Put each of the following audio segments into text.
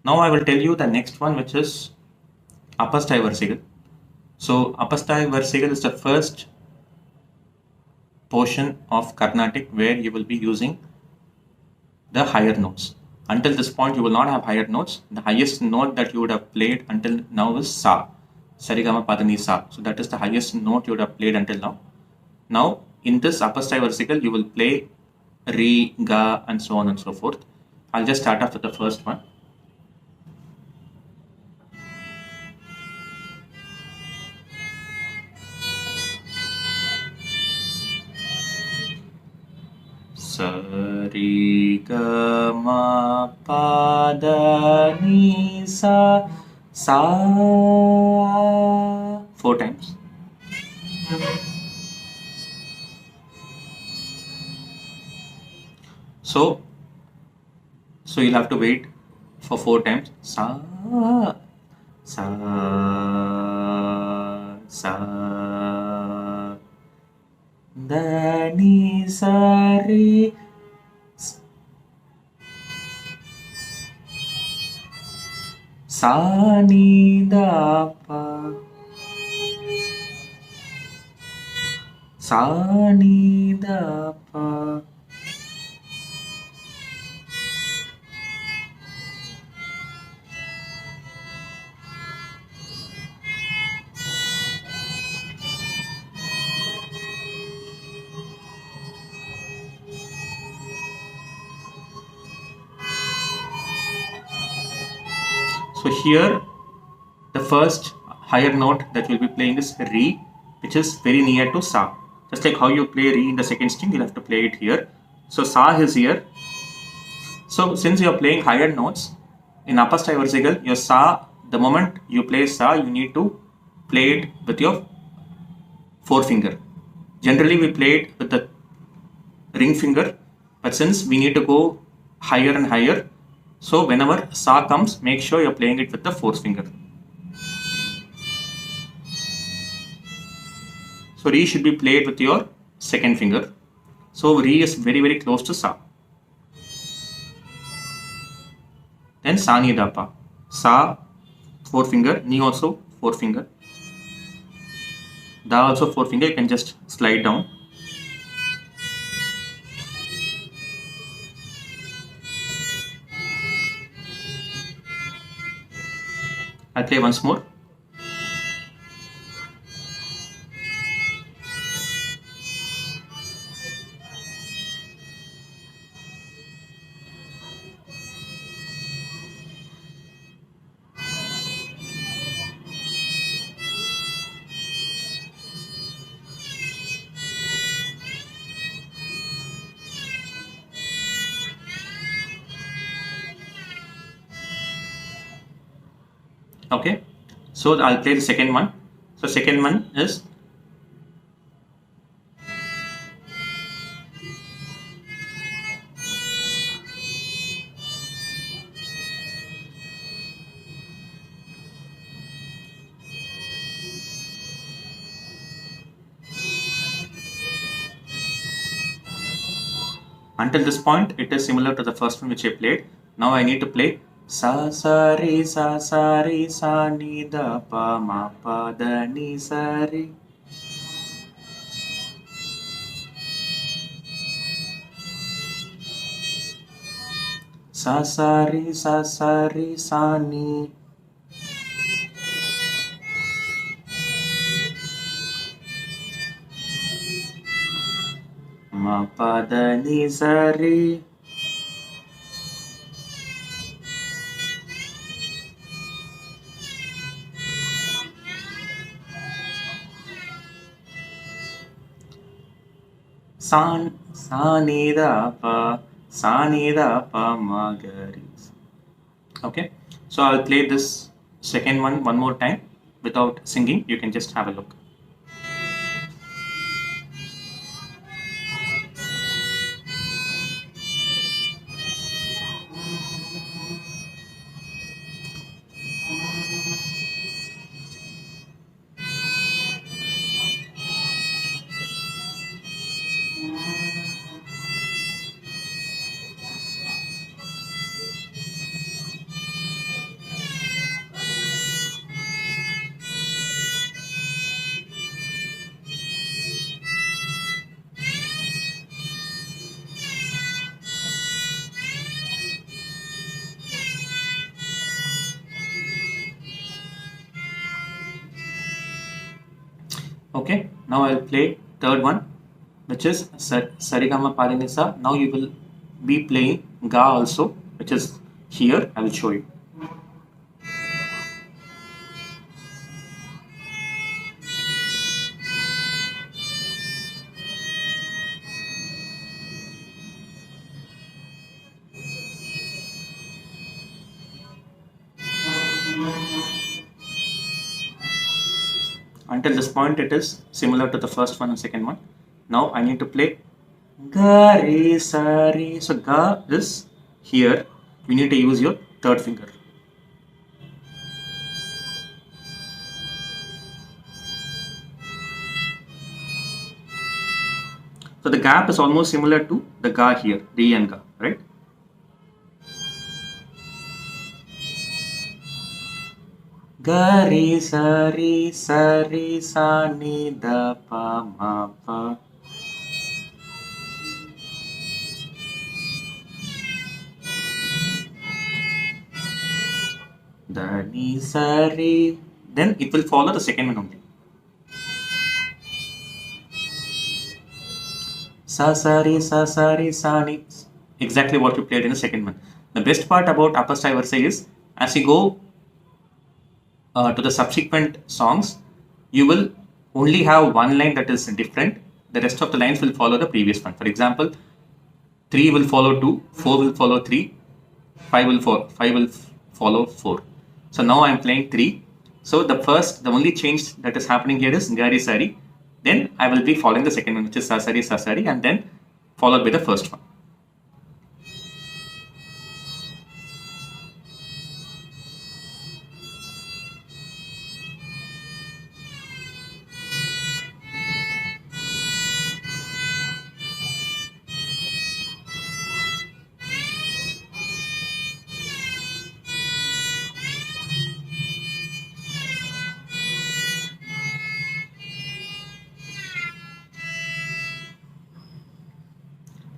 Now I will tell you the next one, which is Upper Stayi varisaigal. So Upper Stayi varisaigal is the first portion of Carnatic where you will be using the higher notes. Until this point, you will not have higher notes. The highest note that you would have played until now is Sa. Sarigama Padani Sa. So that is the highest note you would have played until now. Now, in this Upper Stayi varisaigal, you will play Re, Ga, and so on and so forth. I'll just start off with the first one. Sarigama Padani Sa. Sa. 4 times. So you'll have to wait for 4 times. Sa, sa, sa, da, ni, sa, re. Sa, ni, da, pa. Sa, ni, da, pa. So here, the first higher note that you'll be playing is Re, which is very near to Sa. Just like how you play Re in the second string, you'll have to play it here. So Sa is here. So since you're playing higher notes, in Upper Stayi varisaigal, your Sa, the moment you play Sa, you need to play it with your forefinger. Generally, we play it with the ring finger, but since we need to go higher and higher, so whenever Sa comes, make sure you're playing it with the forefinger. So Re should be played with your second finger. So Re is very, very close to Sa. Then Sa, Ni, Da, Pa. Sa, forefinger. Ni also forefinger. Da also forefinger. You can just slide down. I'll play once more. Okay, so I'll play the second one. So second one is until this point it is similar to the first one which I played. Now I need to play Sa, sa, re, sa, ni, da, pa, ma, pa, da, ni, sa, re. Sa, re, sa, ni. Ma, pa, da, ni, sa, re. Sa, ni, da, pa, ni, da, pa, ma, ga, re. Okay, so I'll play this second one more time without singing. You can just have a look. Okay, now I'll play third one, which is Sarigama Padanisa. Now you will be playing Ga also, which is here. I will show you. Until this point, it is similar to the first one and second one. Now I need to play Ga Re Sa Re. So Ga is here. You need to use your third finger. So the gap is almost similar to the Ga here, Re and Ga, right? Ga Re Sa Re Sa Ni Da Pa Ma Pa. Da Ni Sa Re. Then it will follow the second one only. Sa Sa Re Sa Ni. Exactly what you played in the second one. The best part about Upper Stayi varisai is as you go to the subsequent songs, you will only have one line that is different. The rest of the lines will follow the previous one. For example, 3 will follow 2, 4 will follow 3, 5 will follow 4. So now I am playing 3. So the only change that is happening here is Gari Sari. Then I will be following the second one, which is Sasari, and then followed by the first one.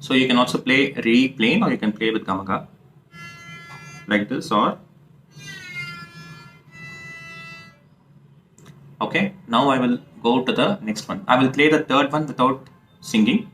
So you can also play Re plain, or you can play with Gamaga like this, or okay. Now I will go to the next one. I will play the third one without singing.